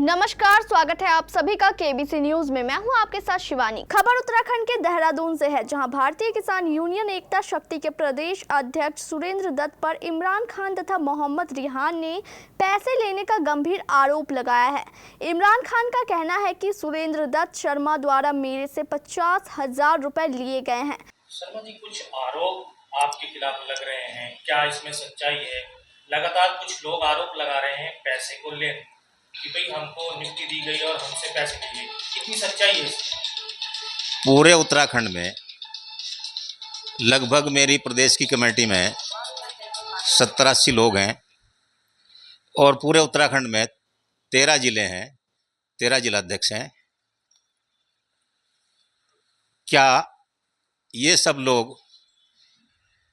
नमस्कार, स्वागत है आप सभी का केबीसी न्यूज में। मैं हूं आपके साथ शिवानी। खबर उत्तराखंड के देहरादून से है, जहां भारतीय किसान यूनियन एकता शक्ति के प्रदेश अध्यक्ष सुरेंद्र दत्त पर इमरान खान तथा मोहम्मद रिहान ने पैसे लेने का गंभीर आरोप लगाया है। इमरान खान का कहना है कि सुरेंद्र दत्त शर्मा द्वारा मेरे से 50,000 रुपए लिए गए हैं। शर्मा जी, कुछ आरोप आपके खिलाफ लग रहे हैं, क्या इसमें सच्चाई है? लगातार कुछ लोग आरोप लगा रहे हैं पैसे को लेकर कि भाई हमको नियुक्ति दी गई और हमसे पैसे लिए, कितनी सच्चाई है इसमें? पूरे उत्तराखंड में लगभग मेरी प्रदेश की कमेटी में 70-80 लोग हैं और पूरे उत्तराखंड में 13 जिले हैं, 13 जिलाध्यक्ष हैं। क्या ये सब लोग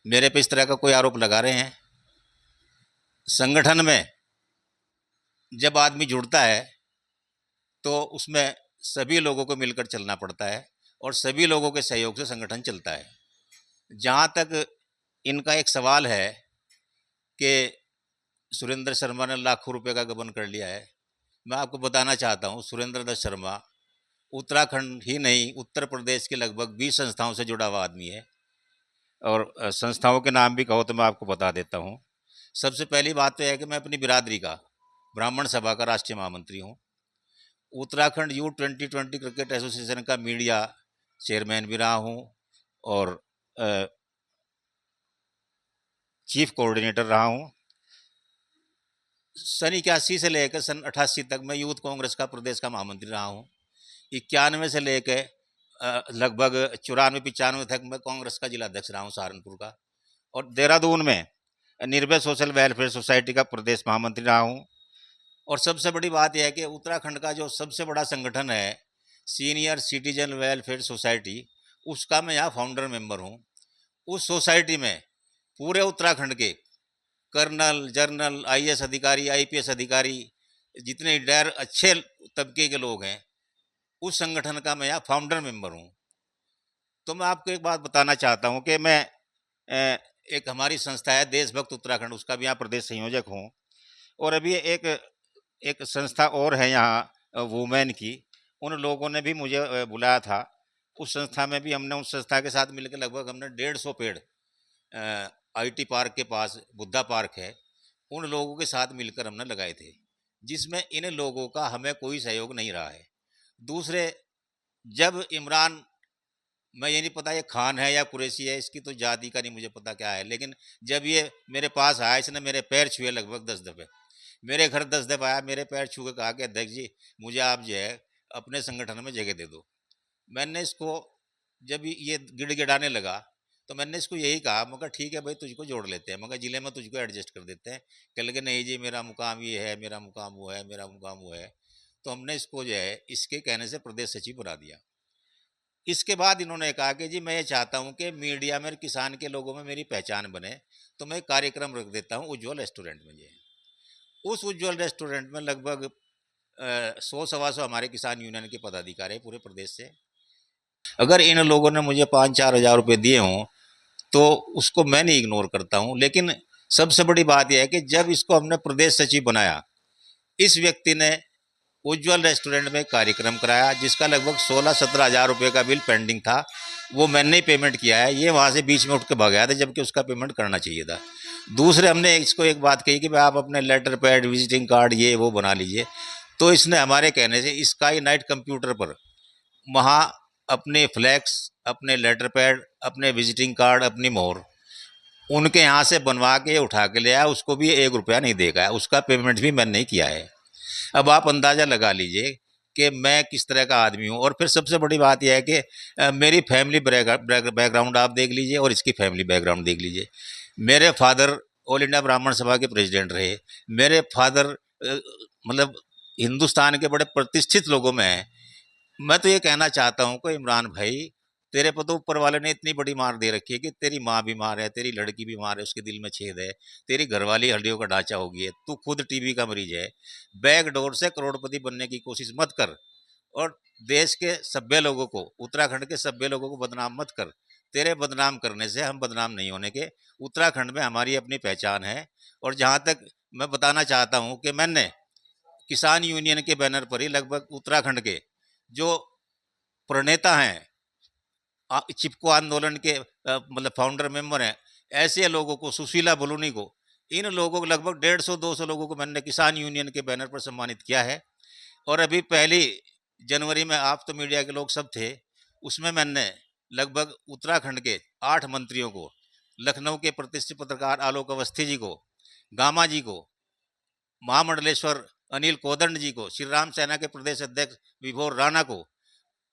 मेरे पे इस तरह का कोई आरोप लगा रहे हैं? संगठन में जब आदमी जुड़ता है तो उसमें सभी लोगों को मिलकर चलना पड़ता है और सभी लोगों के सहयोग से संगठन चलता है। जहाँ तक इनका एक सवाल है कि सुरेंद्र शर्मा ने लाखों रुपए का गबन कर लिया है, मैं आपको बताना चाहता हूँ, सुरेंद्र दत्त शर्मा उत्तराखंड ही नहीं उत्तर प्रदेश के लगभग 20 संस्थाओं से जुड़ा हुआ आदमी है। और संस्थाओं के नाम भी कहो तो मैं आपको बता देता हूँ। सबसे पहली बात तो यह है कि मैं अपनी बिरादरी का ब्राह्मण सभा का राष्ट्रीय महामंत्री हूँ। उत्तराखंड U2020 क्रिकेट एसोसिएशन का मीडिया चेयरमैन भी रहा हूँ और चीफ कोऑर्डिनेटर रहा हूँ। सन 81 से लेकर सन 88 तक मैं यूथ कांग्रेस का प्रदेश का महामंत्री रहा हूँ। 91 से लेकर लगभग 94-95 तक मैं कांग्रेस का जिला अध्यक्ष रहा हूँ सहारनपुर का। और देहरादून में निर्भय सोशल वेलफेयर सोसाइटी का प्रदेश महामंत्री रहा हूँ। और सबसे बड़ी बात यह है कि उत्तराखंड का जो सबसे बड़ा संगठन है सीनियर सिटीजन वेलफेयर सोसाइटी, उसका मैं यहाँ फाउंडर मेंबर हूँ। उस सोसाइटी में पूरे उत्तराखंड के कर्नल, जर्नल, IAS अधिकारी, IPS अधिकारी, जितने रिटायर अच्छे तबके के लोग हैं, उस संगठन का मैं यहाँ फाउंडर मेंबर हूँ। तो मैं आपको एक बात बताना चाहता हूँ कि मैं एक हमारी संस्था है देशभक्त उत्तराखंड, उसका भी यहाँ प्रदेश संयोजक हूँ। और अभी एक संस्था और है यहाँ वुमेन की, उन लोगों ने भी मुझे बुलाया था। उस संस्था में भी हमने उस संस्था के साथ मिलकर लगभग हमने 150 पेड़ IT पार्क के पास बुद्धा पार्क है, उन लोगों के साथ मिलकर हमने लगाए थे, जिसमें इन लोगों का हमें कोई सहयोग नहीं रहा है। दूसरे, जब इमरान, मैं ये नहीं पता ये खान है या कुरैशी है, इसकी तो जाति का नहीं मुझे पता क्या है, लेकिन जब ये मेरे पास आया, इसने मेरे पैर छुए लगभग 10 दफ़े, मेरे घर 10 दफ़े आया, मेरे पैर छू के कहा कि अध्यक्ष जी मुझे आप जो है अपने संगठन में जगह दे दो। मैंने इसको जब ये गिड़गिड़ाने लगा तो मैंने इसको यही कहा, मैं कहा ठीक है भाई, तुझको जोड़ लेते हैं, मैं कहा जिले में तुझको एडजस्ट कर देते हैं। कह लगे नहीं जी मेरा मुकाम ये है, मेरा मुकाम वो है, मेरा मुकाम वो है। तो हमने इसको जो है इसके कहने से प्रदेश सचिव बना दिया। इसके बाद इन्होंने कहा कि जी मैं ये चाहता हूँ कि मीडिया में किसान के लोगों में मेरी पहचान बने, तो मैं एक कार्यक्रम रख देता हूँ उज्ज्वल रेस्टोरेंट में। जो उस उज्ज्वल रेस्टोरेंट में लगभग 100-125 हमारे किसान यूनियन के पदाधिकारी पूरे प्रदेश से। अगर इन लोगों ने मुझे 5-4 हज़ार रुपये दिए हों तो उसको मैं नहीं इग्नोर करता हूँ। लेकिन सबसे बड़ी बात यह है कि जब इसको हमने प्रदेश सचिव बनाया, इस व्यक्ति ने उज्ज्वल रेस्टोरेंट में कार्यक्रम कराया जिसका लगभग 16-17 हज़ार रुपये का बिल पेंडिंग था, वो मैंने ही पेमेंट किया है। ये वहाँ से बीच में उठ के भाग गया था, जबकि उसका पेमेंट करना चाहिए था। दूसरे, हमने इसको एक बात कही कि भाई आप अपने लेटर पैड, विजिटिंग कार्ड ये वो बना लीजिए, तो इसने हमारे कहने से स्काई नाइट कंप्यूटर पर वहाँ अपने फ्लैक्स, अपने लेटर पैड, अपने विजिटिंग कार्ड, अपनी मोहर उनके यहाँ से बनवा के उठा के ले आया। उसको भी 1 रुपया नहीं देगा, उसका पेमेंट भी मैंने नहीं किया है। अब आप अंदाज़ा लगा लीजिए कि मैं किस तरह का आदमी हूँ। और फिर सबसे बड़ी बात यह है कि मेरी फैमिली बैकग्राउंड आप देख लीजिए और इसकी फैमिली बैकग्राउंड देख लीजिए। मेरे फादर ऑल इंडिया ब्राह्मण सभा के प्रेसिडेंट रहे, मेरे फादर मतलब हिंदुस्तान के बड़े प्रतिष्ठित लोगों में हैं। मैं तो ये कहना चाहता हूँ कि इमरान भाई, तेरे पर तो ऊपर वाले ने इतनी बड़ी मार दे रखी है कि तेरी माँ बीमार है, तेरी लड़की बीमार है, उसके दिल में छेद है, तेरी घरवाली हड्डियों का ढांचा हो गई है, तू खुद TB का मरीज है। बैकडोर से करोड़पति बनने की कोशिश मत कर और देश के सभ्य लोगों को, उत्तराखंड के सभ्य लोगों को बदनाम मत कर। तेरे बदनाम करने से हम बदनाम नहीं होने के। उत्तराखंड में हमारी अपनी पहचान है। और जहाँ तक मैं बताना चाहता हूँ कि मैंने किसान यूनियन के बैनर पर ही लगभग उत्तराखंड के जो प्रणेता हैं, चिपको आंदोलन के मतलब फाउंडर मेंबर हैं, ऐसे लोगों को, सुशीला बलूनी को, इन लोगों को लगभग 150-200 लोगों को मैंने किसान यूनियन के बैनर पर सम्मानित किया है। और अभी 1 जनवरी में आप तो मीडिया के लोग सब थे, उसमें मैंने लगभग उत्तराखंड के 8 मंत्रियों को, लखनऊ के प्रतिष्ठित पत्रकार आलोक अवस्थी जी को, गामा जी को, महामंडलेश्वर अनिल कोदंड जी को, श्री राम सेना के प्रदेश अध्यक्ष विभोर राणा को,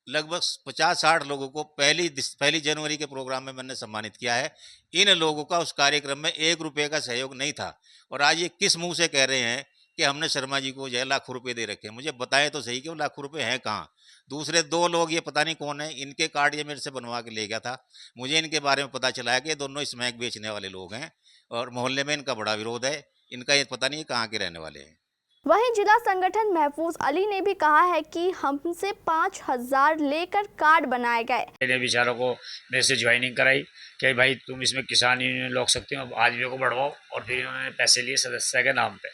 लगभग 50-60 लोगों को 1 जनवरी के प्रोग्राम में मैंने सम्मानित किया है। इन लोगों का उस कार्यक्रम में 1 रुपये का सहयोग नहीं था। और आज ये किस मुंह से कह रहे हैं कि हमने शर्मा जी को जो है लाखों रुपए दे रखे हैं? मुझे बताएं तो सही कि वो लाखों रुपए हैं कहाँ। दूसरे 2 लोग, ये पता नहीं कौन है, इनके कार्ड ये मेरे से बनवा के ले गया था। मुझे इनके बारे में पता चला है कि ये दोनों स्मैक बेचने वाले लोग हैं और मोहल्ले में इनका बड़ा विरोध है। इनका ये पता नहीं कहाँ के रहने वाले हैं। वहीं जिला संगठन महफूज अली ने भी कहा है कि हमसे 5,000 लेकर कार्ड बनाए गए। मैंने बेचारों को मेरे से ज्वाइनिंग कराई कि भाई तुम इसमें किसान यूनियन लोग सकते हो, आदमियों को बढ़वाओ। और फिर इन्होंने पैसे लिए सदस्य के नाम पे।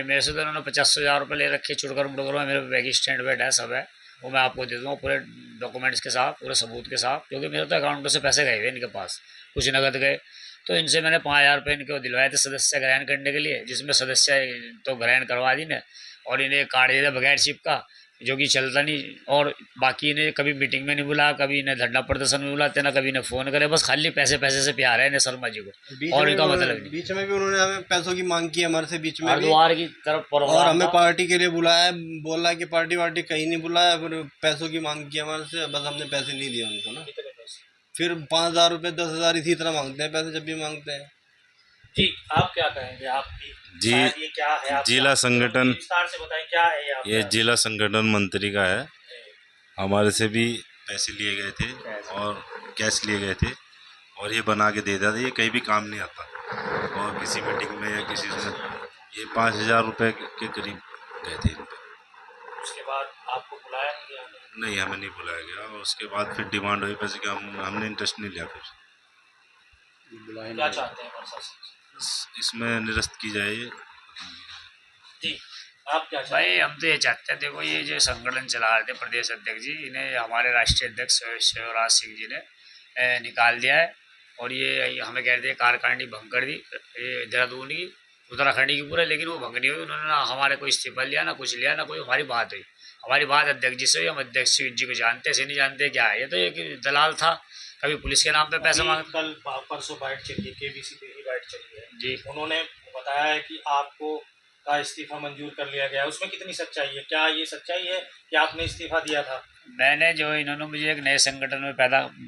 मेरे से तो इन्होंने 50,000 रुपये ले रखे, चुड़कर मुड़कर में। मेरे बैग स्टैंड बेड है, सब है, वो मैं आपको दे दूँगा पूरे डॉक्यूमेंट्स के साथ, पूरे सबूत के साथ, क्योंकि मेरे तो अकाउंटों से पैसे गए हुए इनके पास, कुछ नगद गए। तो इनसे मैंने 5,000 रुपये इनको दिलवाए थे सदस्य ग्रहण करने के लिए, जिसमें सदस्य तो ग्रहण करवा दी ने। और इन्हें कार्ड दिया बगैर चिप का, जो कि चलता नहीं। और बाकी इन्हें कभी मीटिंग में नहीं बुला, कभी इन्हें धरना प्रदर्शन में बुलाते ना, कभी इन्हें फ़ोन करे। बस खाली पैसे से प्यार है इन्हें शर्मा जी को, और इनका मतलब नहीं। बीच में भी उन्होंने हमें पैसों की मांग की, हमारे से बीच में भी, हरिद्वार की तरफ और हमें पार्टी के लिए बुलाया, बोला कि पार्टी वार्टी कहीं नहीं बुलाया, फिर पैसों की मांग की हमारे से। बस हमने पैसे नहीं दिए उनको ना। फिर 5,000 रुपये, 10,000 इसी तरह मांगते हैं पैसे जब भी मांगते हैं। जी, आप क्या कहेंगे? आप जी, ये क्या है? आप जिला संगठन, विस्तार से बताएं क्या है ये आपका? ये जिला संगठन मंत्री का है। हमारे से भी पैसे लिए गए थे और कैश लिए गए थे, और ये बना के दे देता था। ये कहीं भी काम नहीं आता, और किसी मीटिंग में या किसी में ये 5,000 रुपये के करीब गए थे इन पे। उसके बाद आपको बुलाया नहीं गया? नहीं, हमें नहीं बुलाया गया। और उसके बाद फिर डिमांड हुई पैसे की, हमने इंटरेस्ट नहीं लिया। फिर क्या चाहते हैं प्रशासन से? इसमें निरस्त की जाए। जी, आप क्या चाहते भाई हम तो ये चाहते हैं, देखो ये जो संगठन चला रहे थे प्रदेश अध्यक्ष जी, इन्हें हमारे राष्ट्रीय अध्यक्ष शिवराज सिंह जी ने निकाल दिया है। और ये हमें कह रहे थे कार्यकारिणी भंग कर दी, ये देहरादून की, उत्तराखंड की पूरे। लेकिन वो भंग नहीं हुई, उन्होंने ना हमारे कोई इस्तीफा लिया, ना कुछ लिया, ना कोई हमारी बात हुई। हमारी बात अध्यक्ष जी से हुई। हम अध्यक्ष जी को जानते से नहीं जानते क्या है। ये तो एक दलाल था, कभी पुलिस के नाम पे पैसा मांग। कल परसों बाइट चली है, केबीसी पे ही बाइट चली है जी, उन्होंने बताया है कि आपको का इस्तीफा मंजूर कर लिया गया है। उसमें कितनी सच्चाई है? क्या ये सच्चाई है कि आपने इस्तीफा दिया था? मैंने जो इन्होंने मुझे एक नए संगठन में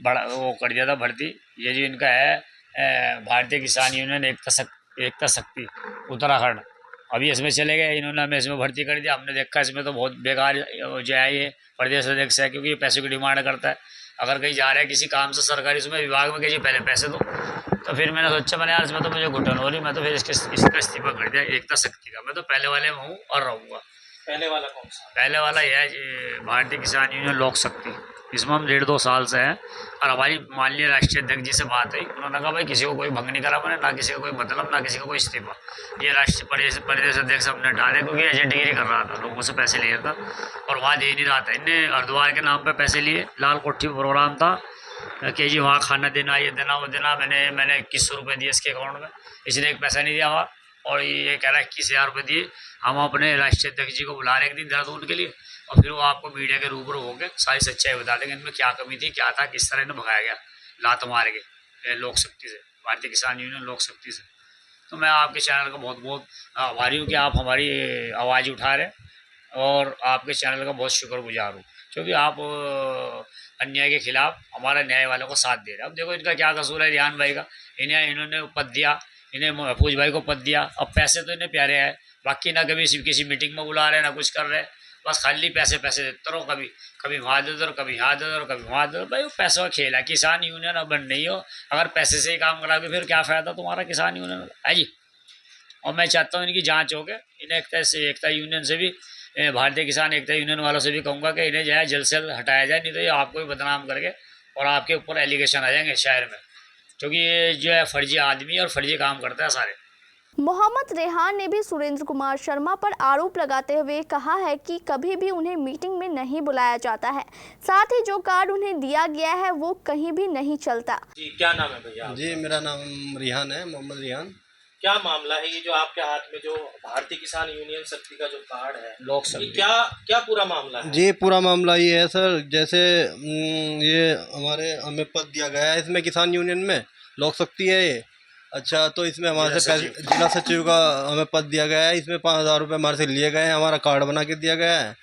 बड़ा वो कर दिया था भर्ती। ये जो इनका है भारतीय किसान यूनियन एकता शक्ति उत्तराखंड, अभी इसमें चले गए। इन्होंने हमें इसमें भर्ती कर दिया। हमने देखा इसमें तो बहुत बेकार जो है ये प्रदेश अध्यक्ष है, क्योंकि ये पैसों की डिमांड करता है। अगर कहीं जा रहा है किसी काम से सरकारी, उसमें विभाग में कहिए पहले पैसे दो। तो फिर मैंने सोचा, मैंने यार इसमें तो मुझे घुटन हो रही, मैं तो फिर इसका इस्तीफा कर दिया एकता शक्ति का। मैं तो पहले वाले में हूँ और रहूँगा। पहले वाला कौन सा? पहले वाला यह है भारतीय किसान यूनियन लोक शक्ति, इसमें हम 1.5-2 साल से हैं। और हमारी माननीय राष्ट्रीय अध्यक्ष जी से बात हुई, उन्होंने कहा भाई किसी को कोई भंग नहीं करा मैंने, ना किसी का कोई मतलब, ना किसी का कोई इस्तीफा। ये राष्ट्रीय प्रदेश अध्यक्ष हमने डाले, क्योंकि एजेंटगिरी कर रहा था, लोगों से पैसे ले रहा था और वहाँ दे नहीं रहा था। इनने हरिद्वार के नाम पर पैसे लिए, लाल कोठी प्रोग्राम था कि जी वहाँ खाना देना, ये देना, वो देना। मैंने 2100 रुपये दिए इसके अकाउंट में, इसने एक पैसा नहीं दिया हुआ। और ये कह रहा है 21,000 रुपये दिए। हम अपने राष्ट्रीय अध्यक्ष जी को बुला रहे एक दिन देहरादून के लिए, और फिर वो आपको मीडिया के रूबरू होकर सारी सच्चाई बता देंगे इनमें क्या कमी थी, क्या था, किस तरह इन्हें भगाया गया लात मार के लोक शक्ति से, भारतीय किसान यूनियन लोक शक्ति से। तो मैं आपके चैनल का बहुत बहुत आभारी हूँ कि आप हमारी आवाज़ उठा रहे, और आपके चैनल का बहुत शुक्रगुजार हूँ, क्योंकि आप अन्याय के खिलाफ हमारा न्याय वालों को साथ दे रहे हैं। अब देखो इनका क्या कसूर है रियान भाई का, इन्होंने पद दिया, इन्हें महफूज भाई को पद दिया। अब पैसे तो इन्हें प्यारे आए, बाकी ना कभी किसी मीटिंग में बुला रहे, ना कुछ कर रहे, बस खाली पैसे देते रहो। कभी वहाँ दे दो, कभी यहाँ दे दो, कभी वहाँ दे दो। भाई वो पैसों का खेल है। किसान यूनियन अब बन नहीं हो, अगर पैसे से ही काम कराओगे फिर क्या फ़ायदा तुम्हारा किसान यूनियन है जी। और मैं चाहता हूँ इनकी जाँच हो के, इन्हें एकता यूनियन से भी, भारतीय किसान एकता यूनियन वालों से भी कहूँगा कि इन्हें जो है जल्द से जल्द हटाया जाए, नहीं तो ये आपको भी बदनाम करके और आपके ऊपर एलिगेशन आ जाएंगे शहर में, क्योंकि ये जो है फर्जी आदमी और फर्जी काम करता है सारे। मोहम्मद रेहान ने भी सुरेंद्र कुमार शर्मा पर आरोप लगाते हुए कहा है कि कभी भी उन्हें मीटिंग में नहीं बुलाया जाता है, साथ ही जो कार्ड उन्हें दिया गया है वो कहीं भी नहीं चलता। जी क्या नाम है भैया आपका? जी मेरा नाम रिहान है, मोहम्मद रिहान। क्या मामला है ये जो आपके हाथ में जो भारतीय किसान यूनियन शक्ति का जो कार्ड है, लोक ये शक्ति। क्या क्या पूरा मामला है? जी पूरा मामला ये है सर, जैसे ये हमें पद दिया गया है इसमें किसान यूनियन में, लोक शक्ति है ये। अच्छा, तो इसमें हमारे से पैसे, जिला सचिव का हमें पद दिया गया है, इसमें 5,000 रुपये हमारे से लिए गए हैं, हमारा कार्ड बना के दिया गया है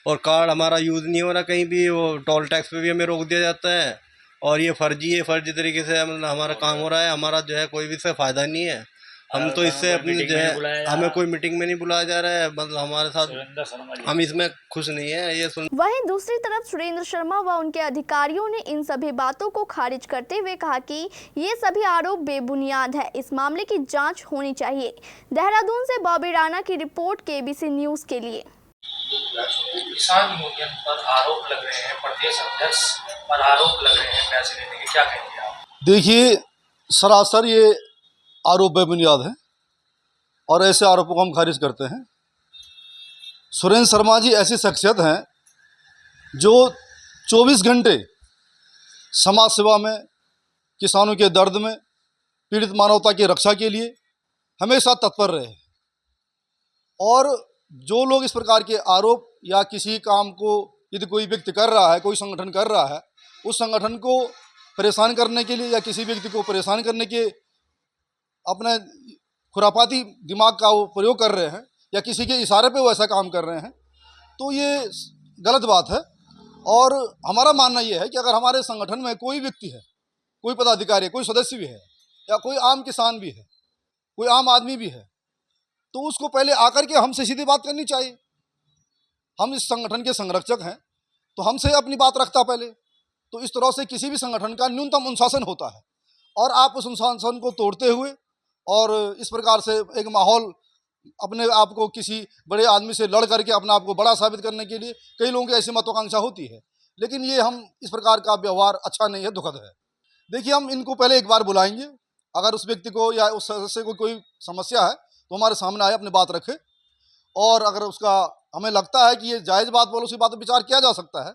और कार्ड हमारा यूज़ नहीं हो रहा कहीं भी, वो टोल टैक्स पे भी हमें रोक दिया जाता है और ये फर्जी तरीके से मतलब हमारा काम हो रहा है, हमारा जो है कोई भी इससे फ़ायदा नहीं है। हम तो इससे अपनी जो है, हमें कोई मीटिंग में नहीं बुलाया जा रहा है, मतलब हमारे साथ हम इसमें खुश नहीं है ये सुन। वहीं दूसरी तरफ सुरेंद्र शर्मा व उनके अधिकारियों ने इन सभी बातों को खारिज करते हुए कहा कि ये सभी आरोप बेबुनियाद है, इस मामले की जांच होनी चाहिए। देहरादून से बॉबी राणा की रिपोर्ट केबीसी न्यूज़ के लिए। किसान यूनियन पर आरोप लग रहे हैं, प्रदेश अध्यक्ष पर आरोप लग रहे हैं पैसे लेने के, क्या कहेंगे आप? देखिए, सरासर ये आरोप बेबुनियाद है और ऐसे आरोपों को हम खारिज करते हैं। सुरेंद्र शर्मा जी ऐसी शख्सियत हैं जो 24 घंटे समाज सेवा में, किसानों के दर्द में, पीड़ित मानवता की रक्षा के लिए हमेशा तत्पर रहे हैं। और जो लोग इस प्रकार के आरोप या किसी काम को यदि कोई व्यक्ति कर रहा है, कोई संगठन कर रहा है, उस संगठन को परेशान करने के लिए या किसी व्यक्ति को परेशान करने के अपने खुरापाती दिमाग का वो प्रयोग कर रहे हैं या किसी के इशारे पे वो ऐसा काम कर रहे हैं, तो ये गलत बात है। और हमारा मानना ये है कि अगर हमारे संगठन में कोई व्यक्ति है, कोई पदाधिकारी, कोई सदस्य भी है या कोई आम किसान भी है, कोई आम आदमी भी है, तो उसको पहले आकर के हमसे सीधी बात करनी चाहिए। हम इस संगठन के संरक्षक हैं तो हमसे अपनी बात रखता पहले। तो इस तरह से किसी भी संगठन का न्यूनतम अनुशासन होता है और आप उस अनुशासन को तोड़ते हुए और इस प्रकार से एक माहौल अपने आप को किसी बड़े आदमी से लड़ करके अपने आप को बड़ा साबित करने के लिए कई लोगों की ऐसी महत्वाकांक्षा होती है, लेकिन ये हम इस प्रकार का व्यवहार अच्छा नहीं है, दुखद है। देखिए, हम इनको पहले एक बार बुलाएंगे, अगर उस व्यक्ति को या उस सदस्य को कोई समस्या है तो हमारे सामने आए, अपनी बात रखे और अगर उसका हमें लगता है कि ये जायज़ बात बोलो, उसी बात पर विचार किया जा सकता है।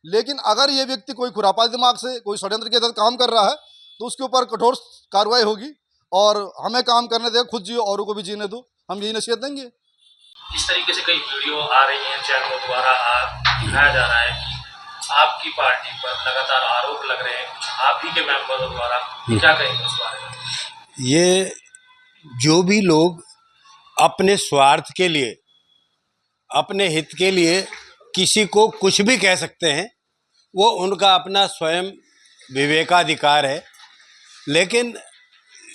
लेकिन अगर ये व्यक्ति कोई खुरापाती दिमाग से, कोई षड्यंत्र के तहत काम कर रहा है तो उसके ऊपर कठोर कार्रवाई होगी और हमें काम करने दे, खुद जियो औरों को भी जीने दो, हम यही नसीहत देंगे। इस तरीके से कई वीडियो आ रही हैं, चैनलों द्वारा दिखाया जा रहा है कि आपकी पार्टी पर लगातार आरोप लग रहे हैं कुछ आप ही के मेंबरों द्वारा, क्या कहेंगे उस बारे में? ये जो भी लोग अपने स्वार्थ के लिए, अपने हित के लिए किसी को कुछ भी कह सकते हैं, वो उनका अपना स्वयं विवेकाधिकार है। लेकिन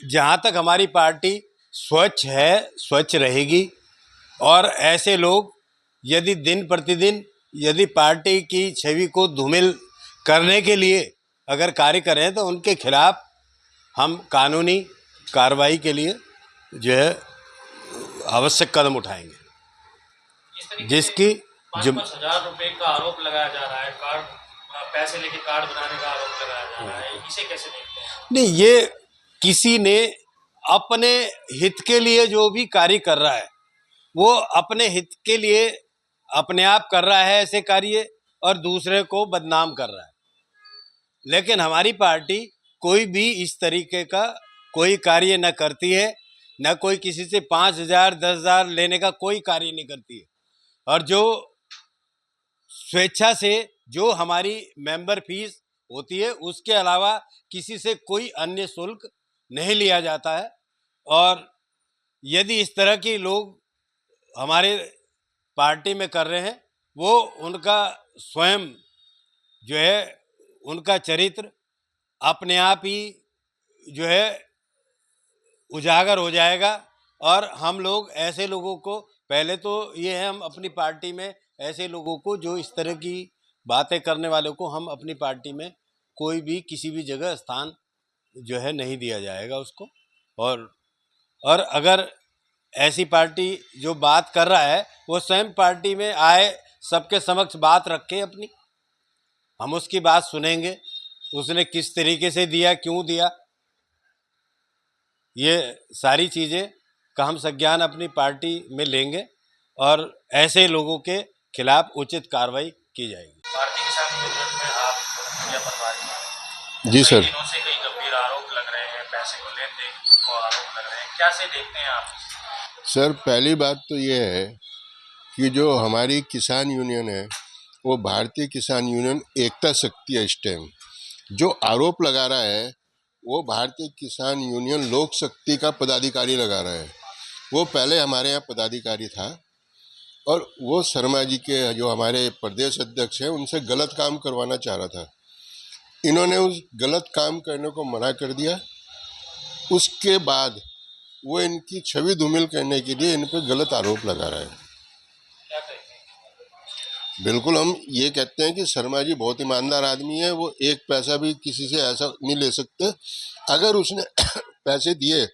जहाँ तक हमारी पार्टी स्वच्छ है, स्वच्छ रहेगी और ऐसे लोग यदि दिन प्रतिदिन यदि पार्टी की छवि को धूमिल करने के लिए अगर कार्य करें तो उनके खिलाफ हम कानूनी कार्रवाई के लिए जो है आवश्यक कदम उठाएंगे। जिसकी 5,000 रुपए का आरोप लगाया जा रहा है, कार्ड पैसे लेके कार्ड बनाने का आरोप लगाया जा रहा है, इसे कैसे देखते हैं? नहीं, ये किसी ने अपने हित के लिए जो भी कार्य कर रहा है वो अपने हित के लिए अपने आप कर रहा है ऐसे कार्य और दूसरे को बदनाम कर रहा है। लेकिन हमारी पार्टी कोई भी इस तरीके का कोई कार्य न करती है, न कोई किसी से 5,000 10,000 लेने का कोई कार्य नहीं करती है। और जो स्वेच्छा से जो हमारी मेंबर फीस होती है उसके अलावा किसी से कोई अन्य शुल्क नहीं लिया जाता है। और यदि इस तरह के लोग हमारे पार्टी में कर रहे हैं, वो उनका स्वयं जो है उनका चरित्र अपने आप ही जो है उजागर हो जाएगा। और हम लोग ऐसे लोगों को, पहले तो ये है, हम अपनी पार्टी में ऐसे लोगों को जो इस तरह की बातें करने वालों को हम अपनी पार्टी में कोई भी किसी भी जगह स्थान जो है नहीं दिया जाएगा उसको। और अगर ऐसी पार्टी जो बात कर रहा है वो स्वयं पार्टी में आए, सबके समक्ष बात रखे अपनी, हम उसकी बात सुनेंगे, उसने किस तरीके से दिया, क्यों दिया, ये सारी चीज़ें का हम संज्ञान अपनी पार्टी में लेंगे और ऐसे लोगों के खिलाफ उचित कार्रवाई की जाएगी। भारतीय किसान यूनियन में आप मीडिया प्रभारी हैं। जी सर। कई दिनों से कई गंभीर आरोप लग रहे हैं, पैसे को लेन देन को आरोप लग रहे हैं, क्या से देखते हैं आप? सर पहली बात तो ये है कि जो हमारी किसान यूनियन है वो भारतीय किसान यूनियन एकता शक्ति है। इस टाइम जो आरोप लगा रहा है वो भारतीय किसान यूनियन लोक शक्ति का पदाधिकारी लगा रहा है। वो पहले हमारे यहाँ पदाधिकारी था और वो शर्मा जी के जो हमारे प्रदेश अध्यक्ष हैं उनसे गलत काम करवाना चाह रहा था। इन्होंने उस गलत काम करने को मना कर दिया। उसके बाद वो इनकी छवि धूमिल करने के लिए इन पे गलत आरोप लगा रहा है। क्या कहते हैं? बिल्कुल हम ये कहते हैं कि शर्मा जी बहुत ईमानदार आदमी है। वो एक पैसा भी किसी से ऐसा नहीं ले सकते। अगर उसने पैसे दिए,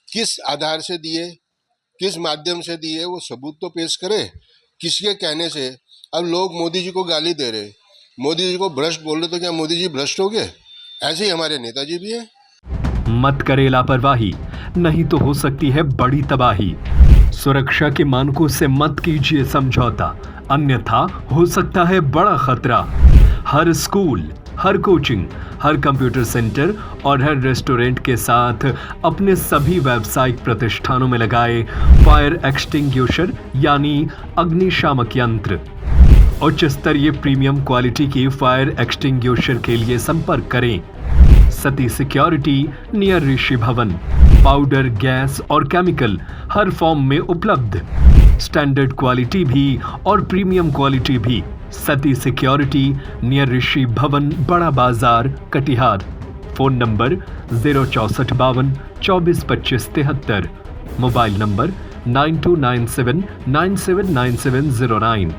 किस आधार से दिए, किस माध्यम से दिए, वो सबूत तो पेश करे। किसके कहने से? अब लोग मोदी जी को गाली दे रहे, मोदी जी को भ्रष्ट बोल रहे, तो क्या मोदी जी भ्रष्ट हो गए? ऐसे ही हमारे नेताजी भी हैं। मत करे लापरवाही, नहीं तो हो सकती है बड़ी तबाही। सुरक्षा के मानकों से मत कीजिए समझौता, अन्यथा हो सकता है बड़ा खतरा। हर स्कूल, हर कोचिंग, हर कंप्यूटर सेंटर और हर रेस्टोरेंट के साथ अपने सभी व्यावसायिक प्रतिष्ठानों में लगाए फायर एक्सटिंग्विशर यानी अग्निशामक यंत्र। उच्च स्तरीय प्रीमियम क्वालिटी की फायर एक्सटिंग्विशर के लिए संपर्क करें सती सिक्योरिटी नियर ऋषि भवन। पाउडर, गैस और केमिकल हर फॉर्म में उपलब्ध। स्टैंडर्ड क्वालिटी भी और प्रीमियम क्वालिटी भी। सती सिक्योरिटी नियर ऋषि भवन, बड़ा बाजार, Katihar. Phone number 064 52 24 25 73। Mobile number 9297 979709।